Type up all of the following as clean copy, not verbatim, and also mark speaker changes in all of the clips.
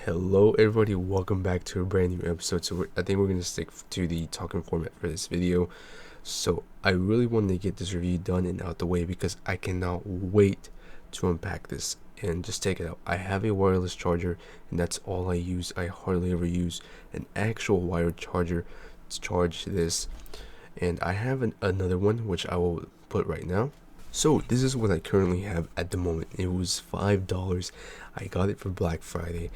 Speaker 1: Hello everybody, welcome back to a brand new episode. I think we're going to stick to the talking format for this video. So I really wanted to get this review done and out the way because I cannot wait to unpack this and just take it out. I have a wireless charger and that's all I use. I hardly ever use an actual wired charger to charge this, and I have another one which I will put right now. So this is what I currently have at the moment. It was $5. I got it for Black Friday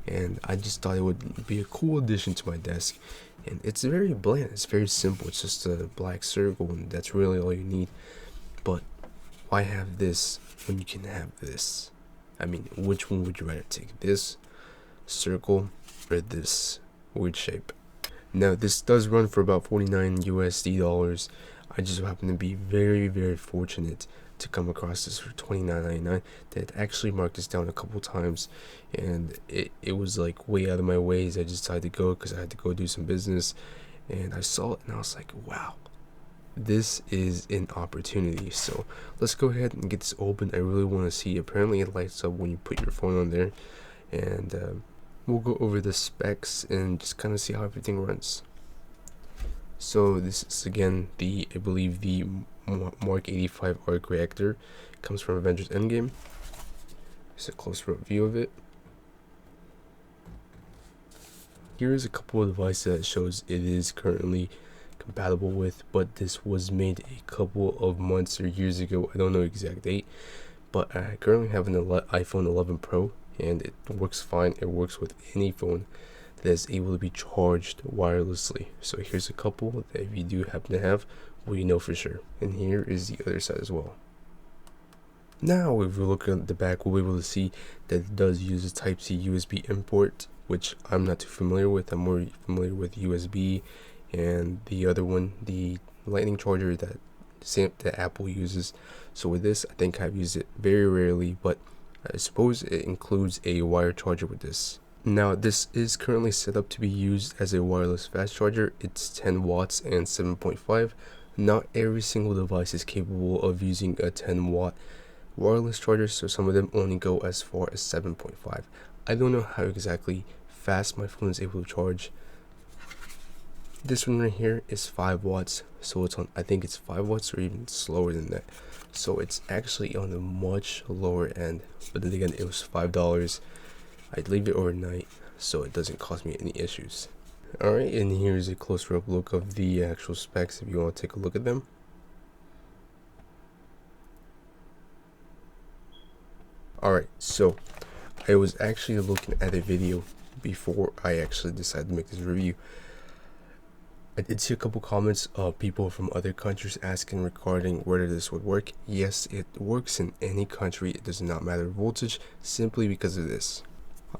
Speaker 1: and I just thought it would be a cool addition to my desk. And it's very bland, it's very simple, it's just a black circle and that's really all you need. But why have this when you can have this? I mean, which one would you rather take, this circle or this weird shape? Now this does run for about 49 USD dollars. I just happen to be very fortunate to come across this for $29.99. That actually marked this down a couple times, and it was like way out of my ways. I just decided to go because I had to go do some business, and I saw it and I was like, wow, this is an opportunity. So let's go ahead and get this open. I really want to see. Apparently it lights up when you put your phone on there, and we'll go over the specs and just kind of see how everything runs. So this is again I believe the Mark 85 arc reactor. Comes from Avengers Endgame. Just a closer up view of it. Here is a couple of devices that shows it is currently compatible with, but this was made a couple of months or years ago. I don't know the exact date, but I currently have an iPhone 11 Pro and it works fine. It works with any phone that is able to be charged wirelessly. So here's a couple that if you do happen to have, well, you know for sure. And here is the other side as well. Now if we look at the back, we'll be able to see that it does use a Type-C USB import, which I'm not too familiar with. I'm more familiar with USB and the other one, the lightning charger that Apple uses. So with this, I think I've used it very rarely, but I suppose it includes a wire charger with this. Now this is currently set up to be used as a wireless fast charger. It's 10 watts and 7.5. Not every single device is capable of using a 10 watt wireless charger, so some of them only go as far as 7.5. I don't know how exactly fast my phone is able to charge. This one right here is 5 watts, so it's on, I think it's 5 watts or even slower than that. So it's actually on the much lower end, but then again, it was $5. I'd leave it overnight so it doesn't cause me any issues. Alright, and here's a closer up look of the actual specs if you want to take a look at them. Alright, so I was actually looking at a video before I actually decided to make this review. I did see a couple comments of people from other countries asking regarding whether this would work. Yes, it works in any country. It does not matter voltage, simply because of this.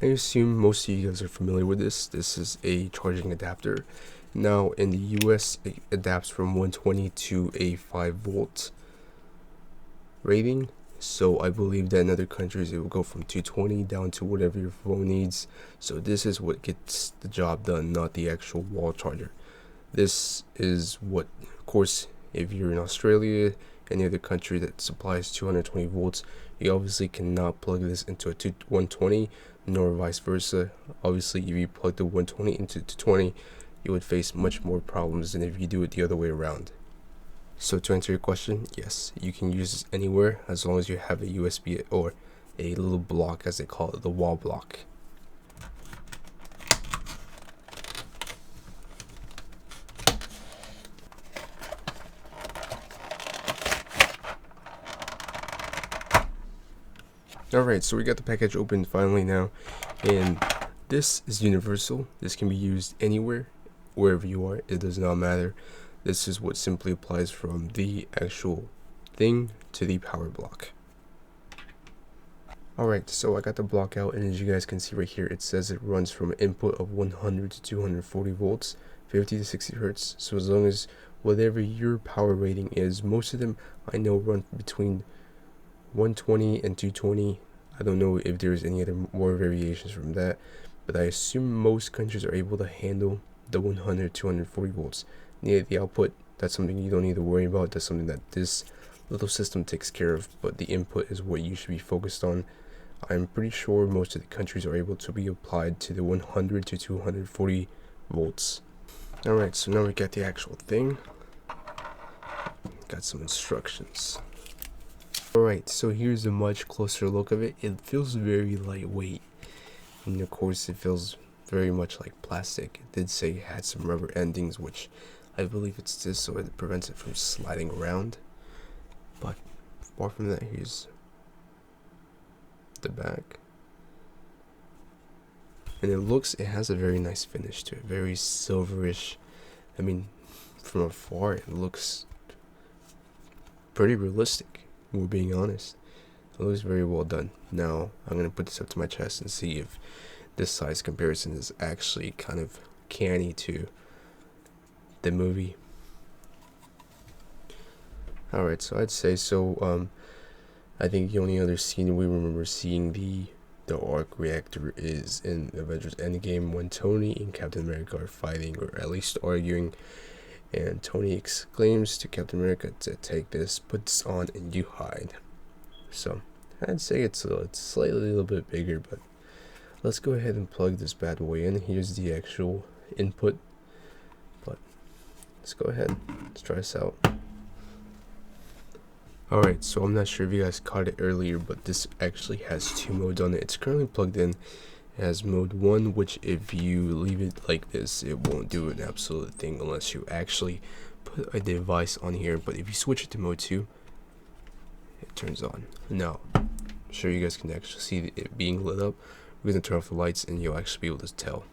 Speaker 1: I assume most of you guys are familiar with this. This is a charging adapter. Now in the US, it adapts from 120 to a 5 volt rating. So I believe that in other countries it will go from 220 down to whatever your phone needs. So this is what gets the job done, not the actual wall charger. This is what, of course, if you're in Australia, any other country that supplies 220 volts, you obviously cannot plug this into a 120, nor vice versa. Obviously, if you plug the 120 into 220, you would face much more problems than if you do it the other way around. So to answer your question, yes, you can use this anywhere as long as you have a USB or a little block, as they call it, the wall block. Alright, so we got the package open finally now, and this is universal. This can be used anywhere, wherever you are, it does not matter. This is what simply applies from the actual thing to the power block. Alright, so I got the block out, and as you guys can see right here, it says it runs from an input of 100 to 240 volts, 50 to 60 hertz. So as long as whatever your power rating is, most of them I know run between 120 and 220. I don't know if there's any other more variations from that, but I assume most countries are able to handle the 100 240 volts. Near the output, that's something you don't need to worry about. That's something that this little system takes care of, but the input is what you should be focused on. I'm pretty sure most of the countries are able to be applied to the 100 to 240 volts. Alright, so now we got the actual thing. Got some instructions. Alright, so here's a much closer look of it. It feels very lightweight, and of course it feels very much like plastic. It did say it had some rubber endings, which I believe it's this, so it prevents it from sliding around. But apart from that, here's the back, and it has a very nice finish to it, very silverish. I mean, from afar it looks pretty realistic, if we're being honest. It looks very well done. Now I'm gonna put this up to my chest and see if this size comparison is actually kind of canny to the movie. Alright, so I'd say so. I think the only other scene we remember seeing the arc reactor is in Avengers Endgame, when Tony and Captain America are fighting, or at least arguing, and Tony exclaims to Captain America to take this, put this on, and you hide. So I'd say it's slightly a little bit bigger, but let's go ahead and plug this bad boy in. Here's the actual input, but let's go ahead, let's try this out. Alright, so I'm not sure if you guys caught it earlier, but this actually has two modes on it. It's currently plugged in. It has mode 1, which if you leave it like this, it won't do an absolute thing unless you actually put a device on here. But if you switch it to mode 2, it turns on. Now, I'm sure you guys can actually see it being lit up. We're going to turn off the lights and you'll actually be able to tell.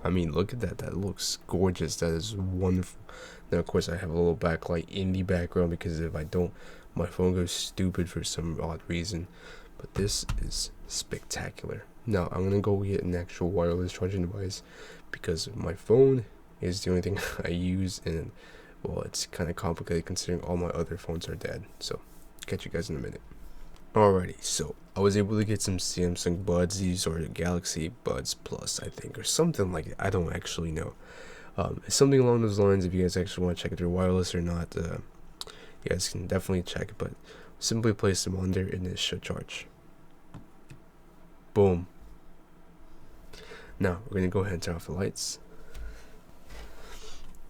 Speaker 1: I mean, look at that. That looks gorgeous. That is wonderful. Now, of course, I have a little backlight in the background because if I don't, my phone goes stupid for some odd reason. But this is spectacular. Now, I'm going to go get an actual wireless charging device because my phone is the only thing I use. And, well, it's kind of complicated considering all my other phones are dead. So, catch you guys in a minute. Alrighty, so I was able to get some Samsung Buds. These are Galaxy Buds Plus, I think, or something like that. I don't actually know. It's something along those lines. If you guys actually want to check if they're wireless or not, you guys can definitely check. But simply place them on there and it should charge. Boom. Now we're gonna go ahead and turn off the lights.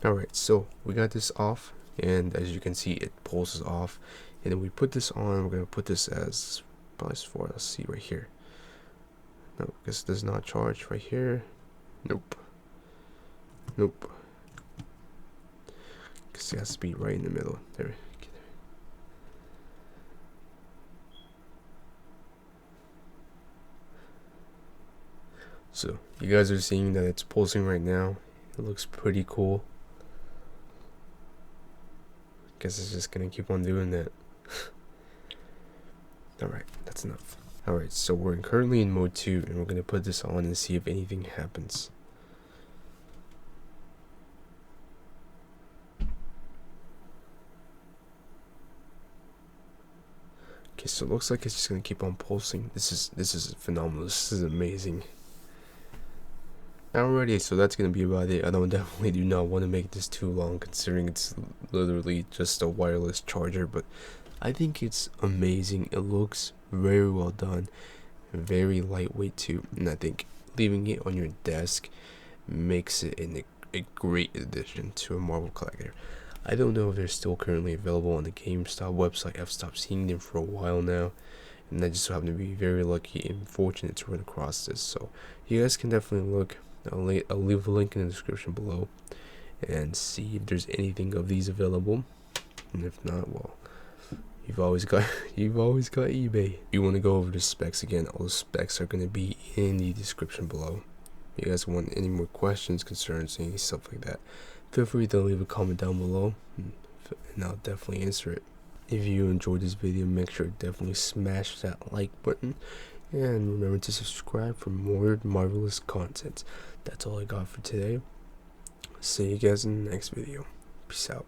Speaker 1: Alright, so we got this off, and as you can see, it pulses off. And then we put this on. We're going to put this as +4. Let's see right here. No, this does not charge right here. Nope. Nope. Because it has to be right in the middle. There. So you guys are seeing that it's pulsing right now. It looks pretty cool. Guess it's just going to keep on doing that. Alright, that's enough. Alright, so we're currently in mode 2, and we're going to put this on and see if anything happens. Okay, so it looks like it's just going to keep on pulsing. This is phenomenal. This is amazing. Alrighty, so that's going to be about it. I definitely do not want to make this too long, considering it's literally just a wireless charger, but I think it's amazing. It looks very well done, very lightweight too, and I think leaving it on your desk makes it a great addition to a Marvel collector. I don't know if they're still currently available on the GameStop website. I've stopped seeing them for a while now, and I just happen to be very lucky and fortunate to run across this. So you guys can definitely look. I'll leave a link in the description below and see if there's anything of these available, and if not, well, you've always got eBay. If you want to go over the specs again, all the specs are going to be in the description below. If you guys want any more questions, concerns, any stuff like that, feel free to leave a comment down below, and I'll definitely answer it. If you enjoyed this video, make sure to definitely smash that like button, and remember to subscribe for more marvelous content. That's all I got for today. See you guys in the next video. Peace out.